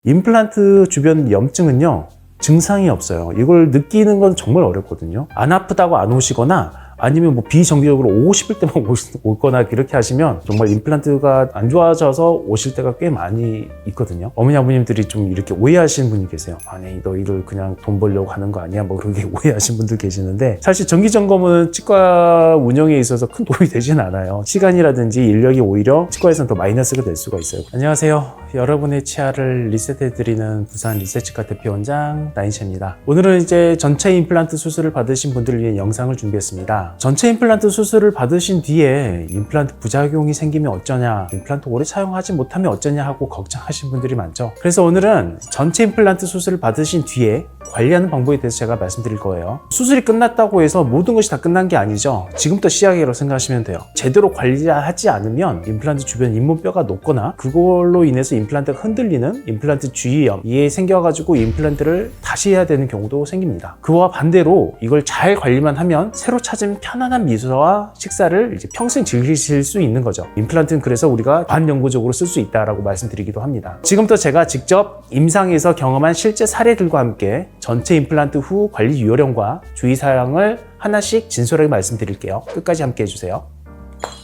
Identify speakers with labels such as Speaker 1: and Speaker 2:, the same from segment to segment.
Speaker 1: 임플란트 주변 염증은요, 증상이 없어요. 이걸 느끼는 건 정말 어렵거든요. 안 아프다고 안 오시거나 아니면 뭐 비정기적으로 오고 싶을 때만 오거나 이렇게 하시면 정말 임플란트가 안 좋아져서 오실 때가 꽤 많이 있거든요. 어머니 아버님들이 좀 이렇게 오해하시는 분이 계세요. 아니 너희들 그냥 돈 벌려고 하는 거 아니야? 뭐 그렇게 오해하시는 분들 계시는데, 사실 정기 점검은 치과 운영에 있어서 큰 도움이 되진 않아요. 시간이라든지 인력이 오히려 치과에서는 더 마이너스가 될 수가 있어요. 안녕하세요. 여러분의 치아를 리셋해드리는 부산 리셋치과 대표원장 나인채입니다. 오늘은 이제 전체 임플란트 수술을 받으신 분들을 위해 영상을 준비했습니다. 전체 임플란트 수술을 받으신 뒤에 임플란트 부작용이 생기면 어쩌냐, 임플란트 오래 사용하지 못하면 어쩌냐 하고 걱정하시는 분들이 많죠. 그래서 오늘은 전체 임플란트 수술을 받으신 뒤에 관리하는 방법에 대해서 제가 말씀드릴 거예요. 수술이 끝났다고 해서 모든 것이 다 끝난 게 아니죠. 지금부터 시작이라고 생각하시면 돼요. 제대로 관리하지 않으면 임플란트 주변 잇몸뼈가 녹거나 그걸로 인해서 임플란트가 흔들리는 임플란트 주위염, 이게 생겨가지고 임플란트를 다시 해야 되는 경우도 생깁니다. 그와 반대로 이걸 잘 관리만 하면 새로 찾은 편안한 미소와 식사를 이제 평생 즐기실 수 있는 거죠. 임플란트는 그래서 우리가 반영구적으로 쓸 수 있다라고 말씀드리기도 합니다. 지금부터 제가 직접 임상에서 경험한 실제 사례들과 함께 전체 임플란트 후 관리 요령과 주의사항을 하나씩 진솔하게 말씀드릴게요. 끝까지 함께 해주세요.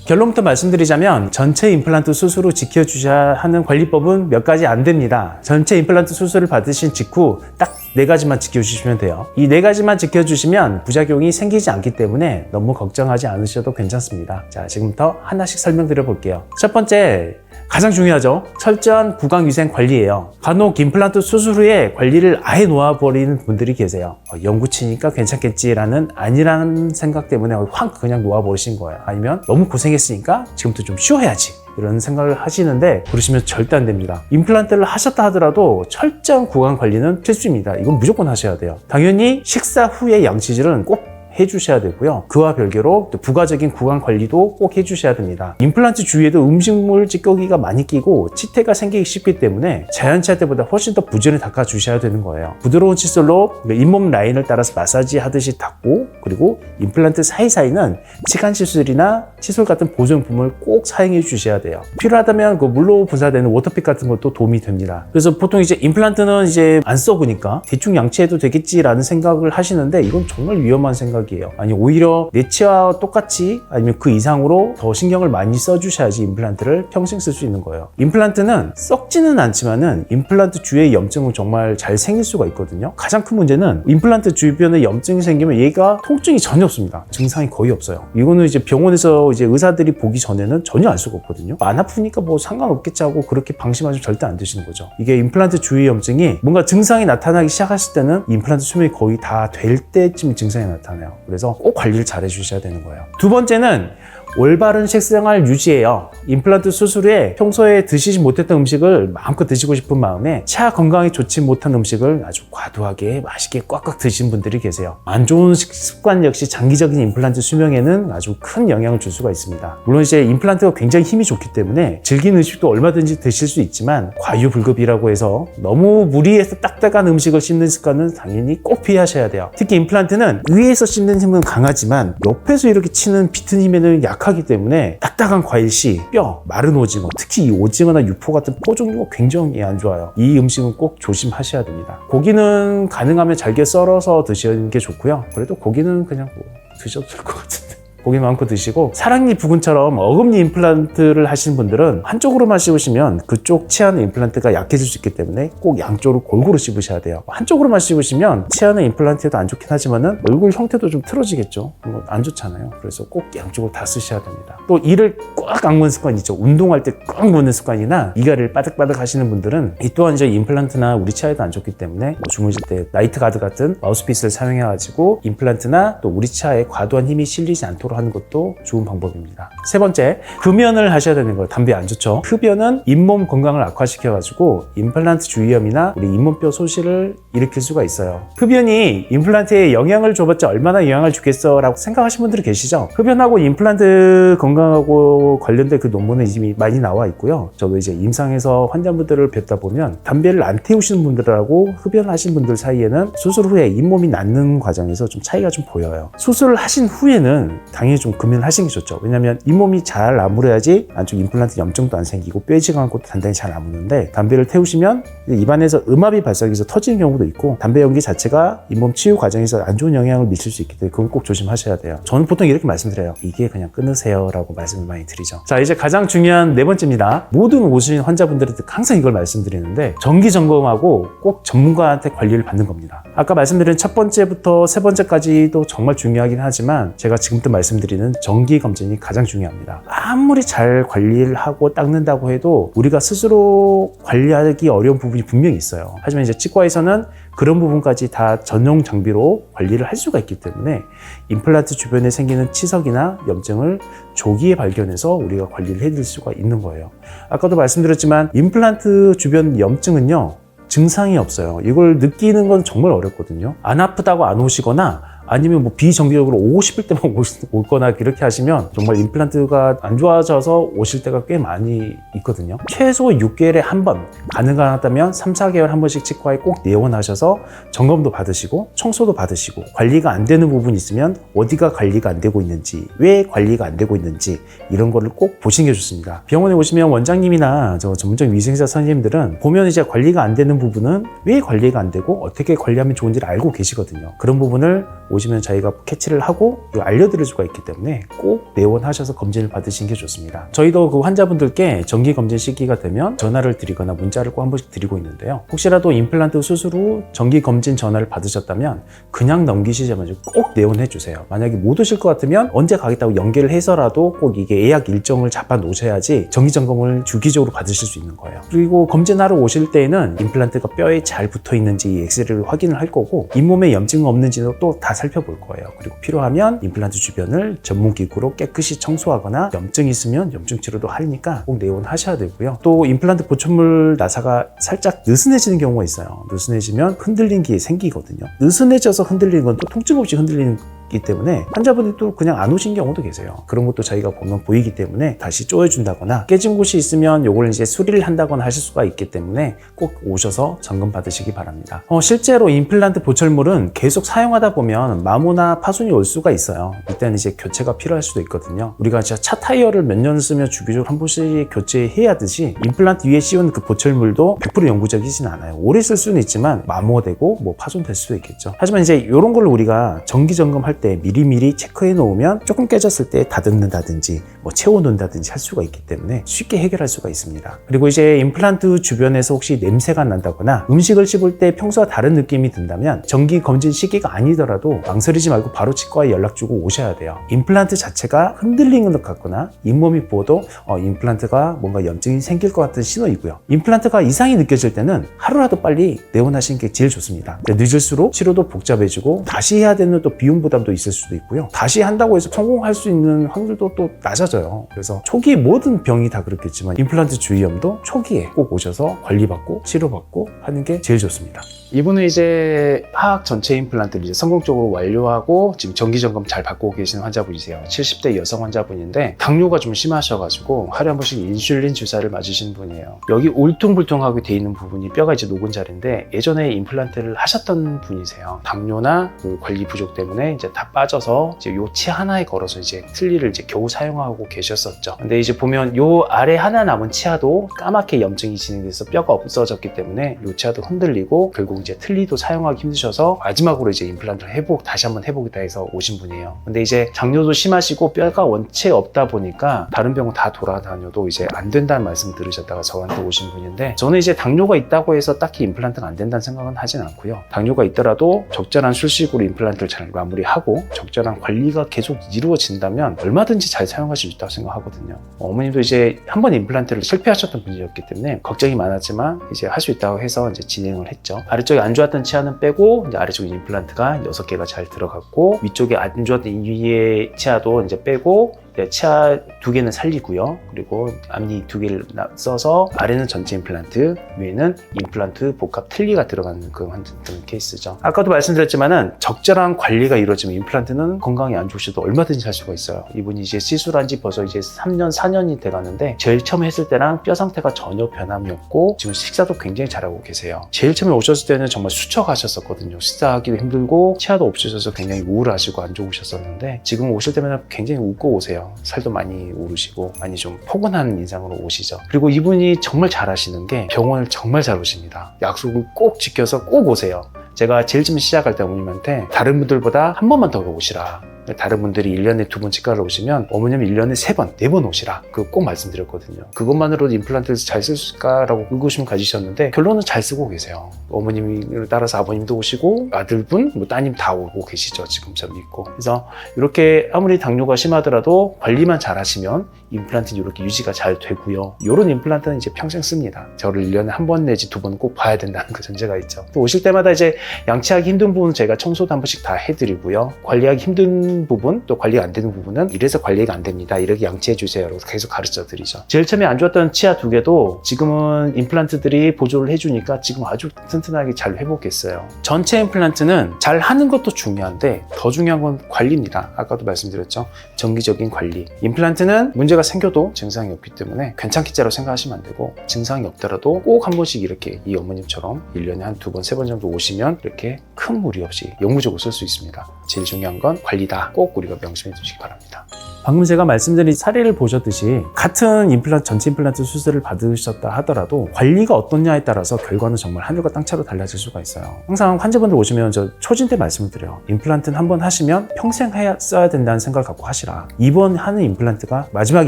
Speaker 1: 결론부터 말씀드리자면 전체 임플란트 수술 후 지켜주셔야 하는 관리법은 몇 가지 안 됩니다. 전체 임플란트 수술을 받으신 직후 딱 4가지만 지켜주시면 돼요. 이 4가지만 지켜주시면 부작용이 생기지 않기 때문에 너무 걱정하지 않으셔도 괜찮습니다. 자, 지금부터 하나씩 설명드려 볼게요. 첫 번째, 가장 중요하죠. 철저한 구강위생 관리예요. 간혹 임플란트 수술 후에 관리를 아예 놓아버리는 분들이 계세요. 연구치니까 괜찮겠지라는 아니라는 생각 때문에 확 그냥 놓아버리신 거예요. 아니면 너무 고생했으니까 지금부터 좀 쉬어야지, 이런 생각을 하시는데, 그러시면 절대 안 됩니다. 임플란트를 하셨다 하더라도 철저한 구강 관리는 필수입니다. 이건 무조건 하셔야 돼요. 당연히 식사 후에 양치질은 꼭 해주셔야 되고요. 그와 별개로 또 부가적인 구강 관리도 꼭 해주셔야 됩니다. 임플란트 주위에도 음식물 찌꺼기가 많이 끼고 치태가 생기기 쉽기 때문에 자연치아 때보다 훨씬 더 부지런히 닦아주셔야 되는 거예요. 부드러운 칫솔로 잇몸 라인을 따라서 마사지 하듯이 닦고, 그리고 임플란트 사이사이는 치간칫솔이나 칫솔 같은 보존품을 꼭 사용해 주셔야 돼요. 필요하다면 그 물로 분사되는 워터픽 같은 것도 도움이 됩니다. 그래서 보통 이제 임플란트는 이제 안 써보니까 대충 양치해도 되겠지라는 생각을 하시는데, 이건 정말 위험한 생각이에요. 아니 오히려 내 치아와 똑같이 아니면 그 이상으로 더 신경을 많이 써주셔야지 임플란트를 평생 쓸 수 있는 거예요. 임플란트는 썩지는 않지만은 임플란트 주위의 염증은 정말 잘 생길 수가 있거든요. 가장 큰 문제는 임플란트 주변에 염증이 생기면 얘가 통증이 전혀 없습니다. 증상이 거의 없어요. 이거는 이제 병원에서 이제 의사들이 보기 전에는 전혀 알 수가 없거든요. 안 아프니까 뭐 상관없겠지 하고 그렇게 방심하시면 절대 안 되시는 거죠. 이게 임플란트 주위 염증이 뭔가 증상이 나타나기 시작했을 때는 임플란트 수명이 거의 다 될 때쯤 증상이 나타나요. 그래서 꼭 관리를 잘 해주셔야 되는 거예요. 두 번째는 올바른 식생활 유지예요. 임플란트 수술 후에 평소에 드시지 못했던 음식을 마음껏 드시고 싶은 마음에 치아 건강에 좋지 못한 음식을 아주 과도하게 맛있게 꽉꽉 드시는 분들이 계세요. 안 좋은 습관 역시 장기적인 임플란트 수명에는 아주 큰 영향을 줄 수가 있습니다. 물론 이제 임플란트가 굉장히 힘이 좋기 때문에 질긴 음식도 얼마든지 드실 수 있지만, 과유불급이라고 해서 너무 무리해서 딱딱한 음식을 씹는 습관은 당연히 꼭 피하셔야 돼요. 특히 임플란트는 위에서 씹는 힘은 강하지만 옆에서 이렇게 치는 비튼 힘에는 약하기 때문에 딱딱한 과일씨, 뼈, 마른 오징어, 특히 이 오징어나 육포 같은 포 종류가 굉장히 안 좋아요. 이 음식은 꼭 조심하셔야 됩니다. 고기는 가능하면 잘게 썰어서 드시는 게 좋고요. 그래도 고기는 그냥 뭐 드셔도 될 것 같은데. 고기 마음껏 드시고, 사랑니 부근처럼 어금니 임플란트를 하시는 분들은 한쪽으로만 씹으시면 그쪽 치아는 임플란트가 약해질 수 있기 때문에 꼭 양쪽으로 골고루 씹으셔야 돼요. 한쪽으로만 씹으시면 치아는 임플란트에도 안 좋긴 하지만은 얼굴 형태도 좀 틀어지겠죠. 안 좋잖아요. 그래서 꼭 양쪽으로 다 쓰셔야 됩니다. 또 이를 꽉 악무는 습관 있죠. 운동할 때 꽉 무는 습관이나 이가를 바득바득 하시는 분들은 이 또한 이제 임플란트나 우리 치아에도 안 좋기 때문에 뭐 주무실 때 나이트 가드 같은 마우스피스를 사용해가지고 임플란트나 또 우리 치아에 과도한 힘이 실리지 않도록 하는 것도 좋은 방법입니다. 세 번째, 흡연을 하셔야 되는 거예요. 담배 안 좋죠. 흡연은 잇몸 건강을 악화시켜가지고 임플란트 주위염이나 우리 잇몸뼈 소실을 일으킬 수가 있어요. 흡연이 임플란트에 영향을 줘봤자 얼마나 영향을 주겠어 라고 생각하시는 분들이 계시죠. 흡연하고 임플란트 건강하고 관련된 그 논문은 이미 많이 나와 있고요. 저도 이제 임상에서 환자분들을 뵙다 보면 담배를 안 태우시는 분들하고 흡연하신 분들 사이에는 수술 후에 잇몸이 낫는 과정에서 좀 차이가 좀 보여요. 수술을 하신 후에는 당연히 당연히 좀 금연을 하시는 게 좋죠. 왜냐하면 잇몸이 잘 아물어야지 안쪽 임플란트 염증도 안 생기고 뼈지가 않고 단단히 잘 아무는데, 담배를 태우시면 입안에서 음압이 발생해서 터지는 경우도 있고, 담배 연기 자체가 잇몸 치유 과정에서 안 좋은 영향을 미칠 수 있기 때문에 그건 꼭 조심하셔야 돼요. 저는 보통 이렇게 말씀드려요. 이게 그냥 끊으세요 라고 말씀을 많이 드리죠. 자, 이제 가장 중요한 네 번째입니다. 모든 오신 환자분들한테 항상 이걸 말씀드리는데, 정기 점검하고 꼭 전문가한테 관리를 받는 겁니다. 아까 말씀드린 첫 번째부터 세 번째까지도 정말 중요하긴 하지만, 제가 지금부터 말씀드리는 정기 검진이 가장 중요합니다. 아무리 잘 관리를 하고 닦는다고 해도 우리가 스스로 관리하기 어려운 부분이 분명히 있어요. 하지만 이제 치과에서는 그런 부분까지 다 전용 장비로 관리를 할 수가 있기 때문에 임플란트 주변에 생기는 치석이나 염증을 조기에 발견해서 우리가 관리를 해드릴 수가 있는 거예요. 아까도 말씀드렸지만 임플란트 주변 염증은요, 증상이 없어요. 이걸 느끼는 건 정말 어렵거든요. 안 아프다고 안 오시거나 아니면 뭐 비정기적으로 오고 싶을 때만 오거나 이렇게 하시면 정말 임플란트가 안 좋아져서 오실 때가 꽤 많이 있거든요. 최소 6개월에 한 번, 가능하다면 3, 4개월 한 번씩 치과에 꼭 내원하셔서 점검도 받으시고 청소도 받으시고, 관리가 안 되는 부분이 있으면 어디가 관리가 안 되고 있는지, 왜 관리가 안 되고 있는지 이런 거를 꼭 보시는 게 좋습니다. 병원에 오시면 원장님이나 저 전문적 위생사 선생님들은 보면 이제 관리가 안 되는 부분은 왜 관리가 안 되고 어떻게 관리하면 좋은지를 알고 계시거든요. 그런 부분을 오시면 저희가 캐치를 하고 알려드릴 수가 있기 때문에 꼭 내원하셔서 검진을 받으시는 게 좋습니다. 저희도 그 환자분들께 정기 검진 시기가 되면 전화를 드리거나 문자를 꼭 한 번씩 드리고 있는데요. 혹시라도 임플란트 수술 후 정기 검진 전화를 받으셨다면 그냥 넘기시지 마시고 꼭 내원해 주세요. 만약에 못 오실 것 같으면 언제 가겠다고 연계를 해서라도 꼭 이게 예약 일정을 잡아 놓으셔야지 정기 점검을 주기적으로 받으실 수 있는 거예요. 그리고 검진하러 오실 때에는 임플란트가 뼈에 잘 붙어 있는지 엑스레이를 확인을 할 거고, 잇몸에 염증이 없는지도 또 다 살펴볼 거예요. 그리고 필요하면 임플란트 주변을 전문 기구로 깨끗이 청소하거나 염증이 있으면 염증 치료도 하니까 꼭 내원하셔야 되고요. 또 임플란트 보철물 나사가 살짝 느슨해지는 경우가 있어요. 느슨해지면 흔들린 게 생기거든요. 느슨해져서 흔들리는 건 또 통증 없이 흔들리는 기 때문에 환자분이 또 그냥 안 오신 경우도 계세요. 그런 것도 저희가 보면 보이기 때문에 다시 쪼여준다거나 깨진 곳이 있으면 요걸 이제 수리를 한다거나 하실 수가 있기 때문에 꼭 오셔서 점검 받으시기 바랍니다. 실제로 임플란트 보철물은 계속 사용하다 보면 마모나 파손이 올 수가 있어요. 이때는 이제 교체가 필요할 수도 있거든요. 우리가 진짜 차 타이어를 몇 년 쓰면 주기적으로 한 번씩 교체해야 하듯이 임플란트 위에 씌운 그 보철물도 100% 영구적이진 않아요. 오래 쓸 수는 있지만 마모되고 뭐 파손될 수도 있겠죠. 하지만 이제 이런 걸 우리가 정기 점검할 때 미리미리 체크해 놓으면 조금 깨졌을 때 다듬는다든지 뭐 채워 놓는다든지 할 수가 있기 때문에 쉽게 해결할 수가 있습니다. 그리고 이제 임플란트 주변에서 혹시 냄새가 난다거나 음식을 씹을 때 평소와 다른 느낌이 든다면 정기 검진 시기가 아니더라도 망설이지 말고 바로 치과에 연락 주고 오셔야 돼요. 임플란트 자체가 흔들리는 것 같거나 잇몸이 부어도 임플란트가 뭔가 염증이 생길 것 같은 신호이고요. 임플란트가 이상이 느껴질 때는 하루라도 빨리 내원하시는 게 제일 좋습니다. 늦을수록 치료도 복잡해지고 다시 해야 되는 또 비용 부담도 있을 수도 있고요. 다시 한다고 해서 성공할 수 있는 확률도 또 낮아져요. 그래서 초기 모든 병이 다 그렇겠지만 임플란트 주의염도 초기에 꼭 오셔서 관리받고 치료받고 하는 게 제일 좋습니다. 이분은 이제 하악 전체 임플란트를 이제 성공적으로 완료하고 지금 정기 점검 잘 받고 계시는 환자분이세요. 70대 여성 환자분인데 당뇨가 좀 심하셔가지고 하루에 한 번씩 인슐린 주사를 맞으시는 분이에요. 여기 울퉁불퉁하게 돼 있는 부분이 뼈가 이제 녹은 자리인데 예전에 임플란트를 하셨던 분이세요. 당뇨나 그 관리 부족 때문에 이제 다 빠져서 이제 요 치 하나에 걸어서 이제 틀니를 이제 겨우 사용하고 계셨었죠. 근데 이제 보면 요 아래 하나 남은 치아도 까맣게 염증이 진행돼서 뼈가 없어졌기 때문에 요 치아도 흔들리고 결국 이제 틀니도 사용하기 힘드셔서 마지막으로 이제 임플란트를 다시 한번 해보겠다 해서 오신 분이에요. 근데 이제 당뇨도 심하시고 뼈가 원체 없다 보니까 다른 병원 다 돌아다녀도 이제 안 된다는 말씀 들으셨다가 저한테 오신 분인데, 저는 이제 당뇨가 있다고 해서 딱히 임플란트가 안 된다는 생각은 하진 않고요. 당뇨가 있더라도 적절한 술식으로 임플란트를 잘 마무리하고 적절한 관리가 계속 이루어진다면 얼마든지 잘 사용하실 수 있다고 생각하거든요. 어머님도 이제 한 번 임플란트를 실패하셨던 분이었기 때문에 걱정이 많았지만 이제 할 수 있다고 해서 이제 진행을 했죠. 아래쪽에 안 좋았던 치아는 빼고 이제 아래쪽에 임플란트가 6개가 잘 들어갔고, 위쪽에 안 좋았던 위에 치아도 이제 빼고 치아 2개는 살리고요. 그리고 앞니 2개를 써서 아래는 전체 임플란트, 위에는 임플란트 복합 틀니가 들어가는 그런 케이스죠. 아까도 말씀드렸지만은 적절한 관리가 이루어지면 임플란트는 건강이 안 좋으셔도 얼마든지 할 수가 있어요. 이분이 이제 시술한 지 벌써 이제 3년, 4년이 돼가는데 제일 처음에 했을 때랑 뼈 상태가 전혀 변함이 없고 지금 식사도 굉장히 잘하고 계세요. 제일 처음에 오셨을 때는 정말 수척하셨었거든요. 식사하기도 힘들고 치아도 없으셔서 굉장히 우울하시고 안 좋으셨었는데 지금 오실 때마다 굉장히 웃고 오세요. 살도 많이 오르시고 많이 좀 포근한 인상으로 오시죠. 그리고 이분이 정말 잘하시는 게 병원을 정말 잘 오십니다. 약속을 꼭 지켜서 꼭 오세요. 제가 제일 처음 시작할 때 어머님한테 다른 분들보다 한 번만 더 오시라. 다른 분들이 1년에 2번 치과를 오시면 어머님은 1년에 3번, 4번 오시라. 그거 꼭 말씀드렸거든요. 그것만으로도 임플란트를 잘 쓸 수 있을까라고 의구심을 가지셨는데 결론은 잘 쓰고 계세요. 어머님을 따라서 아버님도 오시고 아들분, 따님 다 오고 계시죠. 지금처럼 있고. 그래서 이렇게 아무리 당뇨가 심하더라도 관리만 잘 하시면 임플란트는 이렇게 유지가 잘 되고요. 이런 임플란트는 이제 평생 씁니다. 저를 1년에 1번 내지 2번 꼭 봐야 된다는 그 전제가 있죠. 또 오실 때마다 이제 양치하기 힘든 부분은 제가 청소도 한 번씩 다 해드리고요. 관리하기 힘든 부분, 또 관리가 안 되는 부분은 이래서 관리가 안 됩니다. 이렇게 양치해 주세요. 라고 계속 가르쳐 드리죠. 제일 처음에 안 좋았던 치아 2개도 지금은 임플란트들이 보조를 해주니까 지금 아주 튼튼하게 잘 회복했어요. 전체 임플란트는 잘 하는 것도 중요한데 더 중요한 건 관리입니다. 아까도 말씀드렸죠. 정기적인 관리. 임플란트는 문제가 생겨도 증상이 없기 때문에 괜찮겠지라고 생각하시면 안 되고 증상이 없더라도 꼭 한 번씩 이렇게 이 어머님처럼 1년에 한 2번, 3번 정도 오시면 이렇게 큰 무리 없이 영구적으로 쓸 수 있습니다. 제일 중요한 건 관리다. 꼭 우리가 명심해 주시기 바랍니다. 방금 제가 말씀드린 사례를 보셨듯이 같은 임플란트, 전체 임플란트 수술을 받으셨다 하더라도 관리가 어떻냐에 따라서 결과는 정말 하늘과 땅차로 달라질 수가 있어요. 항상 환자분들 오시면 저 초진 때 말씀을 드려요. 임플란트는 한 번 하시면 평생 써야 된다는 생각을 갖고 하시라. 이번 하는 임플란트가 마지막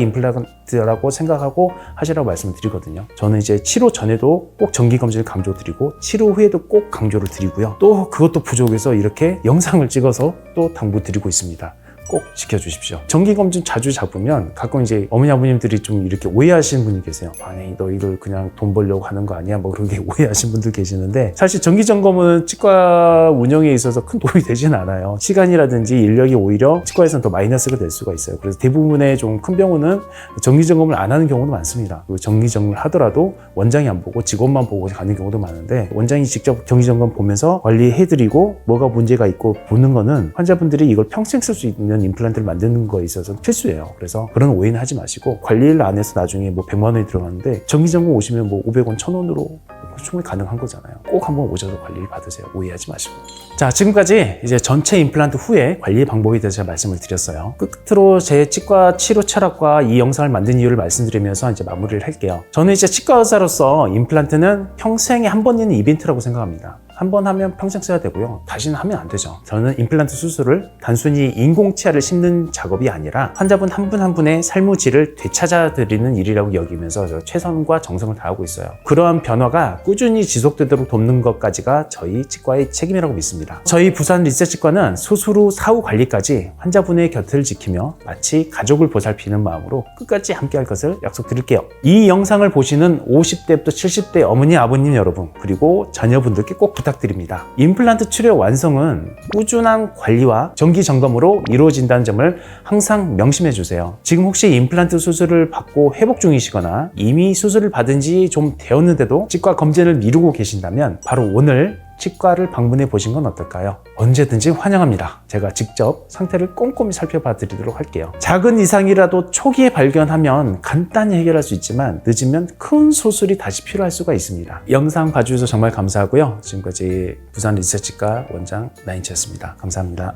Speaker 1: 임플란트라고 생각하고 하시라고 말씀을 드리거든요. 저는 이제 치료 전에도 꼭 정기검진을 강조드리고 치료 후에도 꼭 강조를 드리고요. 또 그것도 부족해서 이렇게 영상을 찍어서 또 당부드리고 있습니다. 꼭 지켜주십시오. 정기검진 자주 잡으면 가끔 이제 어머니 아버님들이 좀 이렇게 오해하시는 분이 계세요. 아니 너 이걸 그냥 돈 벌려고 하는 거 아니야? 뭐 그렇게 오해하시는 분들 계시는데 사실 정기점검은 치과 운영에 있어서 큰 도움이 되지는 않아요. 시간이라든지 인력이 오히려 치과에서는 더 마이너스가 될 수가 있어요. 그래서 대부분의 좀 큰 병원은 정기점검을 안 하는 경우도 많습니다. 그리고 정기점검을 하더라도 원장이 안 보고 직원만 보고 가는 경우도 많은데 원장이 직접 정기점검 보면서 관리해드리고 뭐가 문제가 있고 보는 거는 환자분들이 이걸 평생 쓸 수 있는 임플란트를 만드는 거에 있어서 필수예요. 그래서 그런 오해는 하지 마시고 관리를 안 해서 나중에 뭐 100만 원이 들어가는데 정기점검 오시면 뭐 500원, 1000원으로 충분히 가능한 거잖아요. 꼭 한번 오셔서 관리를 받으세요. 오해하지 마시고. 자, 지금까지 이제 전체 임플란트 후에 관리 방법에 대해서 제가 말씀을 드렸어요. 끝으로 제 치과 치료 철학과 이 영상을 만든 이유를 말씀드리면서 이제 마무리를 할게요. 저는 이제 치과 의사로서 임플란트는 평생에 한 번 있는 이벤트라고 생각합니다. 한 번 하면 평생 써야 되고요. 다시는 하면 안 되죠. 저는 임플란트 수술을 단순히 인공치아를 심는 작업이 아니라 환자분 한 분 한 분의 삶의 질을 되찾아드리는 일이라고 여기면서 저 최선과 정성을 다하고 있어요. 그러한 변화가 꾸준히 지속되도록 돕는 것까지가 저희 치과의 책임이라고 믿습니다. 저희 부산 리셋치과는 수술 후 사후 관리까지 환자분의 곁을 지키며 마치 가족을 보살피는 마음으로 끝까지 함께 할 것을 약속드릴게요. 이 영상을 보시는 50대부터 70대 어머니, 아버님 여러분, 그리고 자녀분들께 꼭 부탁드립니다. 임플란트 치료 완성은 꾸준한 관리와 정기 점검으로 이루어진다는 점을 항상 명심해 주세요. 지금 혹시 임플란트 수술을 받고 회복 중이시거나 이미 수술을 받은 지 좀 되었는데도 치과 검진을 미루고 계신다면 바로 오늘 치과를 방문해 보신 건 어떨까요? 언제든지 환영합니다. 제가 직접 상태를 꼼꼼히 살펴봐 드리도록 할게요. 작은 이상이라도 초기에 발견하면 간단히 해결할 수 있지만 늦으면 큰 수술이 다시 필요할 수가 있습니다. 영상 봐주셔서 정말 감사하고요. 지금까지 부산 리셋치과 원장 나인치였습니다. 감사합니다.